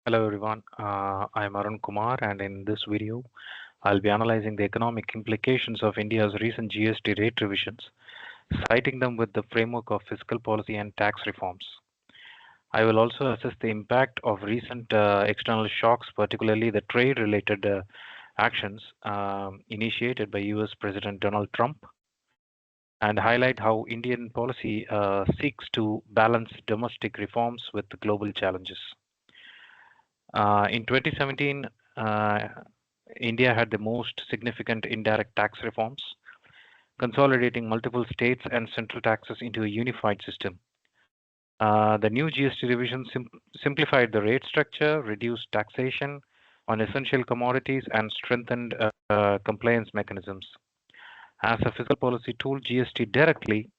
Hello everyone, I'm Arun Kumar, and in this video I'll be analyzing the economic implications of India's recent GST rate revisions, citing them with the framework of fiscal policy and tax reforms. I will also assess the impact of recent external shocks, particularly the trade-related actions initiated by US President Donald Trump, and highlight how Indian policy seeks to balance domestic reforms with the global challenges. In 2017, India had the most significant indirect tax reforms, consolidating multiple states and central taxes into a unified system. The new GST revision simplified the rate structure, reduced taxation on essential commodities, and strengthened compliance mechanisms. As a fiscal policy tool, GST directly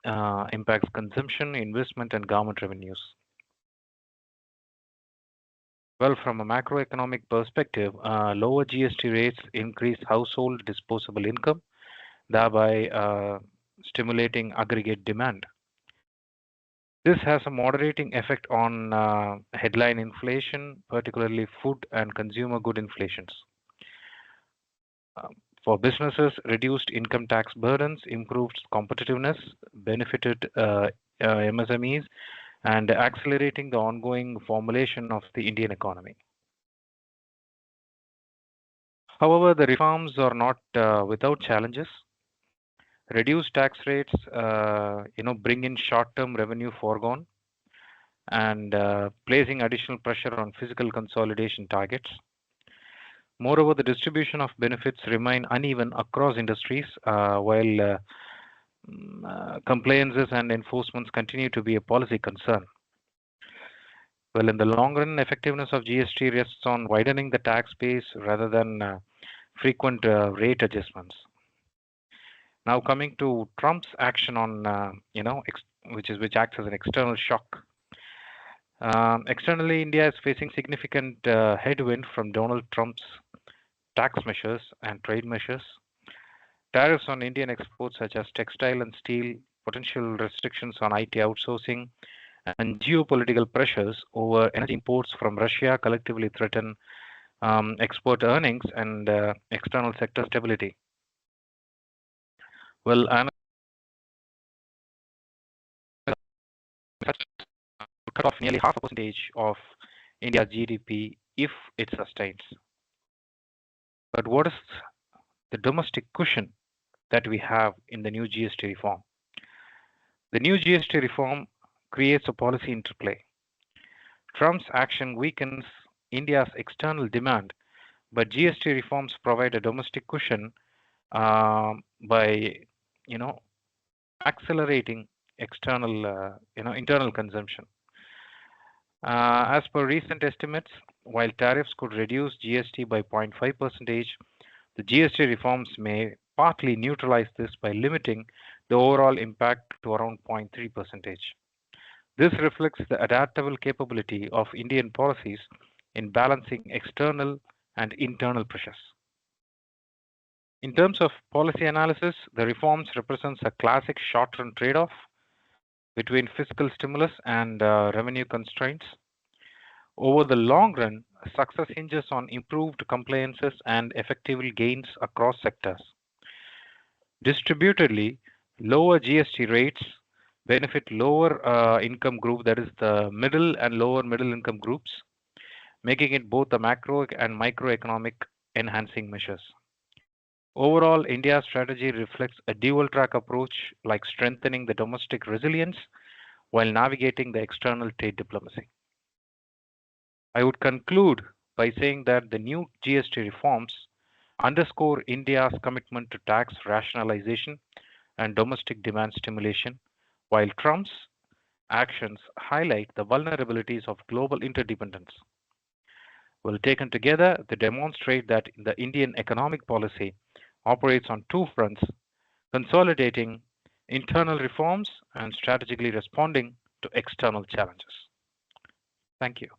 impacts consumption, investment, and government revenues. Well, from a macroeconomic perspective, lower GST rates increase household disposable income, thereby stimulating aggregate demand. This has a moderating effect on headline inflation, particularly food and consumer good inflations. For businesses, reduced income tax burdens, improved competitiveness, benefited MSMEs, and accelerating the ongoing formulation of the Indian economy. However, the reforms are not without challenges. Reduced tax rates, bring in short-term revenue foregone and placing additional pressure on fiscal consolidation targets. Moreover, the distribution of benefits remain uneven across industries, while compliances and enforcements continue to be a policy concern. Well, in the long run, effectiveness of GST rests on widening the tax base rather than frequent rate adjustments. Now, coming to Trump's action on, which acts as an external shock. Externally, India is facing significant headwind from Donald Trump's tax measures and trade measures. Tariffs on Indian exports such as textile and steel, potential restrictions on IT outsourcing, and geopolitical pressures over energy imports from Russia collectively threaten export earnings and external sector stability. Well, cut off nearly 0.5% of India's GDP if it sustains. But what is the domestic cushion that we have in the new GST reform? The new GST reform creates a policy interplay. Trump's action weakens India's external demand, but GST reforms provide a domestic cushion by, accelerating internal consumption. As per recent estimates, while tariffs could reduce GST by 0.5%, the GST reforms may partly neutralize this by limiting the overall impact to around 0.3%. This reflects the adaptable capability of Indian policies in balancing external and internal pressures. In terms of policy analysis, the reforms represents a classic short-term trade-off between fiscal stimulus and revenue constraints. Over the long run, success hinges on improved compliances and effective gains across sectors. Distributedly, lower GST rates benefit lower income group, that is the middle and lower middle income groups, making it both a macro and microeconomic enhancing measures. Overall, India's strategy reflects a dual track approach, like strengthening the domestic resilience while navigating the external trade diplomacy. I would conclude by saying that the new GST reforms underscore India's commitment to tax rationalization and domestic demand stimulation, while Trump's actions highlight the vulnerabilities of global interdependence. Well, taken together, they demonstrate that the Indian economic policy operates on two fronts, consolidating internal reforms and strategically responding to external challenges. Thank you.